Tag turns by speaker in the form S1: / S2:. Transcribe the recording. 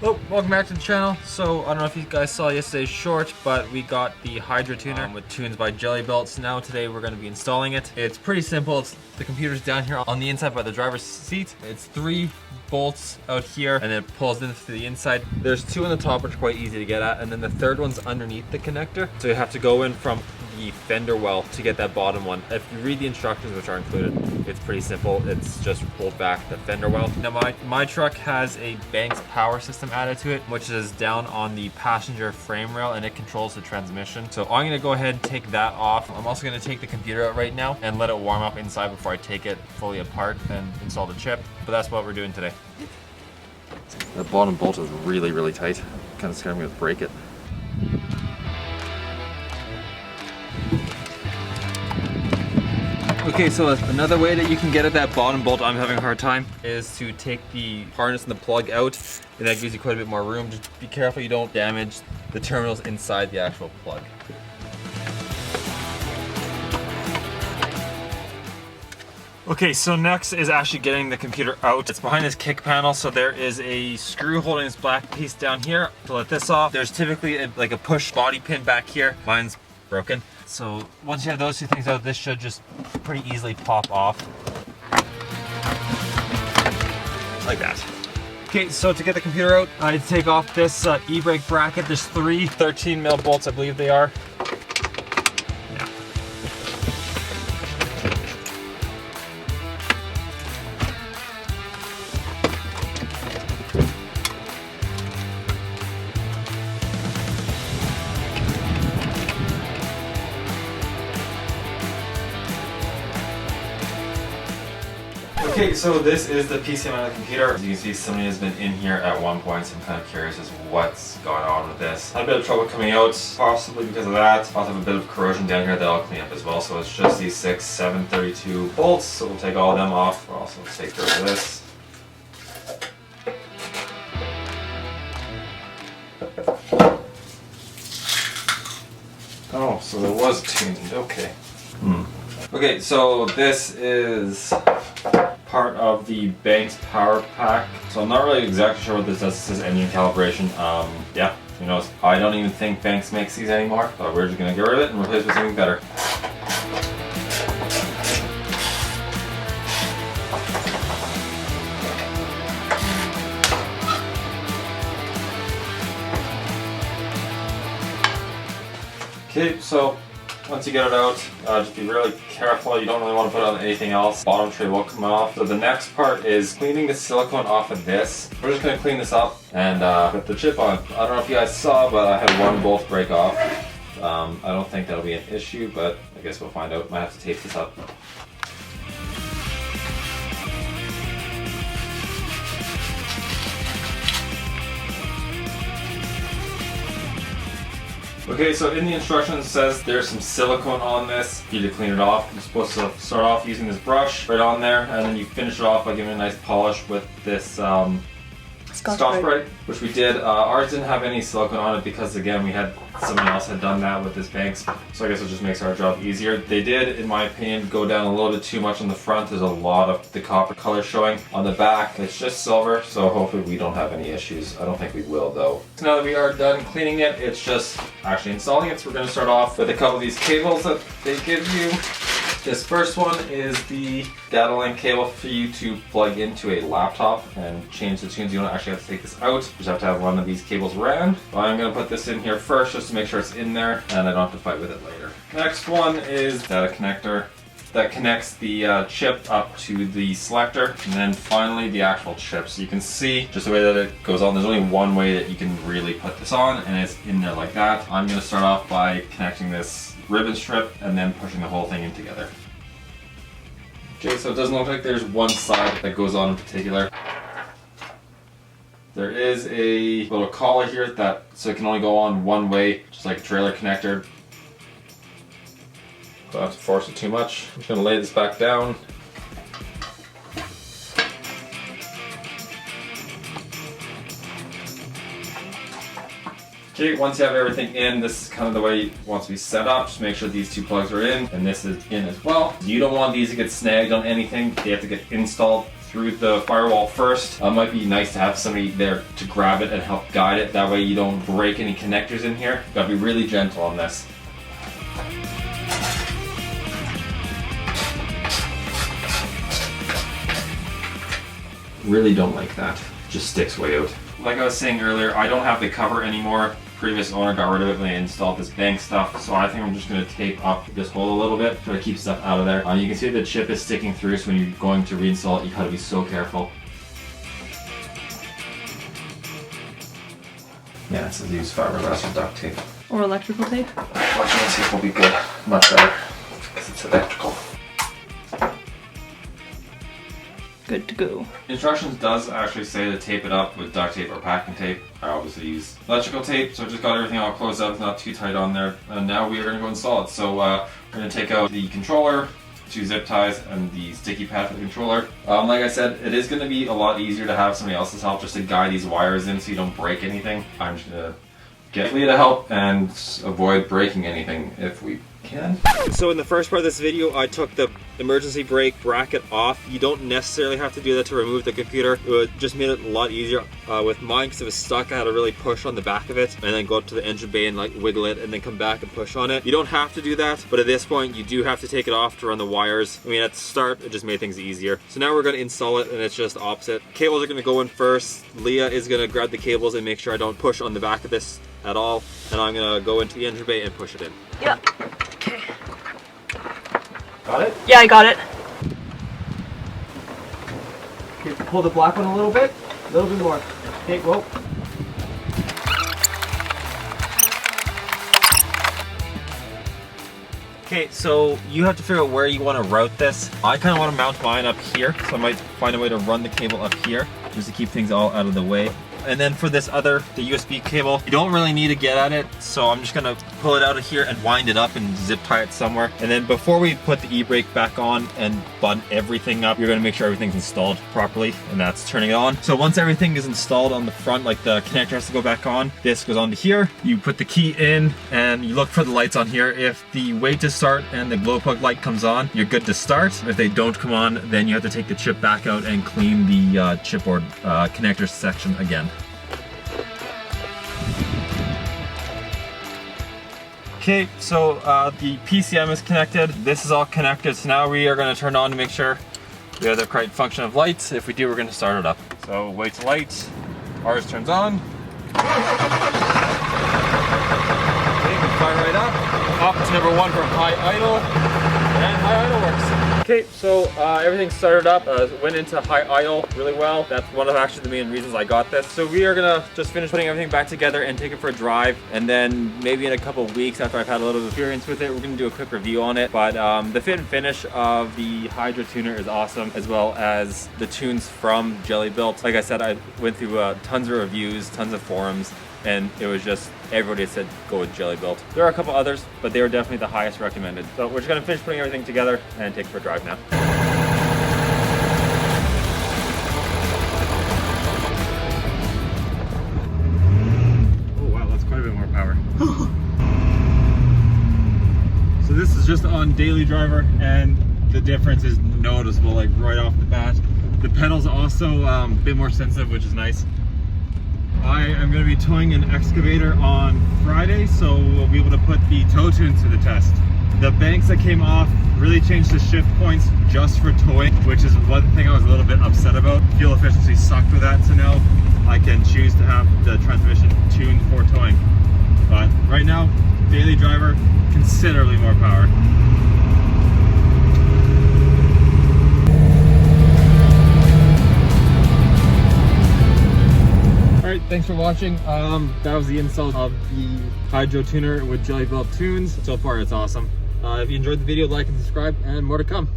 S1: Oh, welcome back to the channel. So, I don't know if you guys saw yesterday's short, but we got the Hydra tuner with tunes by Jelibuilt. So now today we're going to be installing it. It's pretty simple. The computer's down here on the inside by the driver's seat. It's 3 bolts out here and then it pulls into the inside. There's 2 on the top which are quite easy to get at, and then the third one's underneath the connector. So you have to go in from the fender well to get that bottom one. If you read the instructions which are included, it's pretty simple. It's just bolt back the fender well. Now my truck has a Banks power system added to it, which is down on the passenger frame rail, and it controls the transmission. So I'm gonna go ahead and take that off. I'm also gonna take the computer out right now and let it warm up inside before I take it fully apart and install the chip. But that's what we're doing today. The bottom bolt is really, really tight. Kind of scared me to break it. Okay, so another way that you can get at that bottom bolt, I'm having a hard time, is to take the harness and the plug out, and that gives you quite a bit more room. Just be careful you don't damage the terminals inside the actual plug. Okay, so next is actually getting the computer out. It's behind this kick panel, so there is a screw holding this black piece down here. To let this off, there's typically like a push body pin back here. Mine's broken. So once you have those 2 things out, this should just pretty easily pop off. Like that. Okay, so to get the computer out, I take off this e-brake bracket. There's 3 13mm bolts, I believe they are. Okay, so this is the PCM on the computer. As you can see, somebody has been in here at one point, so I'm kind of curious as to what's going on with this. Had a bit of trouble coming out, possibly because of that. Also have a bit of corrosion down here that I'll clean up as well. So it's just these 6 732 bolts, so we'll take all of them off. We'll also take care of this. Oh, so there was tuned, okay. Okay, so this is part of the Banks power pack. So I'm not really exactly sure what this does. This says engine calibration. Yeah, who knows? I don't even think Banks makes these anymore, but we're just gonna get rid of it and replace it with something better. Okay, so once you get it out, just be really careful. You don't really want to put it on anything else. Bottom tray will come off. So the next part is cleaning the silicone off of this. We're just going to clean this up and put the chip on. I don't know if you guys saw, but I had 1 bolt break off. I don't think that'll be an issue, but I guess we'll find out. Might have to tape this up. Okay, so in the instructions it says there's some silicone on this. You need to clean it off. You're supposed to start off using this brush right on there, and then you finish it off by giving it a nice polish with this Scotch-Brite, which we did. Ours didn't have any silicone on it because, again, somebody else had done that with this Banks, so I guess it just makes our job easier. They did, in my opinion, go down a little bit too much on the front. There's a lot of the copper color showing. On the back, it's just silver, so hopefully we don't have any issues. I don't think we will, though. So now that we are done cleaning it, it's just actually installing it. So we're going to start off with a couple of these cables that they give you. This first one is the data link cable for you to plug into a laptop and change the tunes. You don't actually have to take this out. You just have to have one of these cables around. I'm going to put this in here first just to make sure it's in there and I don't have to fight with it later. Next one is data connector that connects the chip up to the selector, and then finally the actual chip. So you can see just the way that it goes on. There's only one way that you can really put this on, and it's in there like that. I'm going to start off by connecting this ribbon strip and then pushing the whole thing in together. Okay, so it doesn't look like there's one side that goes on in particular. There is a little collar here so it can only go on one way, just like a trailer connector. Don't have to force it too much. I'm just going to lay this back down. Okay, once you have everything in, this is kind of the way it wants to be set up. Just make sure these 2 plugs are in, and this is in as well. You don't want these to get snagged on anything. They have to get installed through the firewall first. It might be nice to have somebody there to grab it and help guide it. That way you don't break any connectors in here. You gotta be really gentle on this. Really don't like that. Just sticks way out. Like I was saying earlier, I don't have the cover anymore. Previous owner got rid of it when they installed this bank stuff, so I think I'm just going to tape up this hole a little bit, try to keep stuff out of there. You can see the chip is sticking through, so when you're going to reinstall it, you gotta be so careful. Yeah, it says use fiberglass or duct tape.
S2: Or electrical tape?
S1: Electrical tape will be good, much better, because it's electrical.
S2: Good to go.
S1: Instructions does actually say to tape it up with duct tape or packing tape. I obviously use electrical tape, so I just got everything all closed up, not too tight on there. And now we are going to go install it. So we're going to take out the controller, 2 zip ties, and the sticky pad for the controller. Like I said, it is going to be a lot easier to have somebody else's help just to guide these wires in so you don't break anything. I'm just going to get Leah to help and avoid breaking anything if we can. So in the first part of this video, I took the emergency brake bracket off. You don't necessarily have to do that to remove the computer. It just made it a lot easier with mine because it was stuck. I had to really push on the back of it and then go up to the engine bay and like wiggle it and then come back and push on it. You don't have to do that, but at this point you do have to take it off to run the wires. I mean, at the start it just made things easier. So now we're going to install it and it's just opposite. Cables are going to go in first. Leah is going to grab the cables and make sure I don't push on the back of this at all, and I'm going to go into the engine bay and push it in.
S2: Yeah. Okay.
S1: Got it?
S2: Yeah, I got it.
S3: Okay, pull the black one a little bit more. Okay, whoa.
S1: Okay, so you have to figure out where you want to route this. I kind of want to mount mine up here, so I might find a way to run the cable up here just to keep things all out of the way. And then for this other, the USB cable, you don't really need to get at it, so I'm just gonna pull it out of here and wind it up and zip tie it somewhere. And then before we put the e-brake back on and button everything up, you're gonna make sure everything's installed properly, and that's turning it on. So once everything is installed on the front, like the connector has to go back on, this goes onto here, you put the key in, and you look for the lights on here. If the wait to start and the glow plug light comes on, you're good to start. If they don't come on, then you have to take the chip back out and clean the chipboard connector section again. Okay, so the PCM is connected. This is all connected, so now we are going to turn on to make sure we have the correct function of lights. If we do, we're going to start it up. So wait to light, ours turns on. Okay, we fire right up to number 1 for high idle, and high idle works. Okay, so everything started up, went into high idle really well. That's one of actually the main reasons I got this. So we are gonna just finish putting everything back together and take it for a drive. And then maybe in a couple of weeks after I've had a little bit of experience with it, we're gonna do a quick review on it. But the fit and finish of the Hydra tuner is awesome, as well as the tunes from Jelibuilt. Like I said, I went through tons of reviews, tons of forums, and it was just, everybody said go with Jelibuilt. There are a couple others, but they were definitely the highest recommended. So we're just gonna finish putting everything together and take it for a drive now. Oh wow, that's quite a bit more power. So this is just on daily driver, and the difference is noticeable, like right off the bat. The pedal's also a bit more sensitive, which is nice. I am going to be towing an excavator on Friday, so we'll be able to put the tow tunes to the test. The banks that came off really changed the shift points just for towing, which is one thing I was a little bit upset about. Fuel efficiency sucked with that, so now I can choose to have the transmission tuned for towing. But right now, daily driver, considerably more power. Alright, thanks for watching. That was the install of the Hydra tuner with Jelibuilt tunes. So far it's awesome. If you enjoyed the video, like and subscribe, and more to come.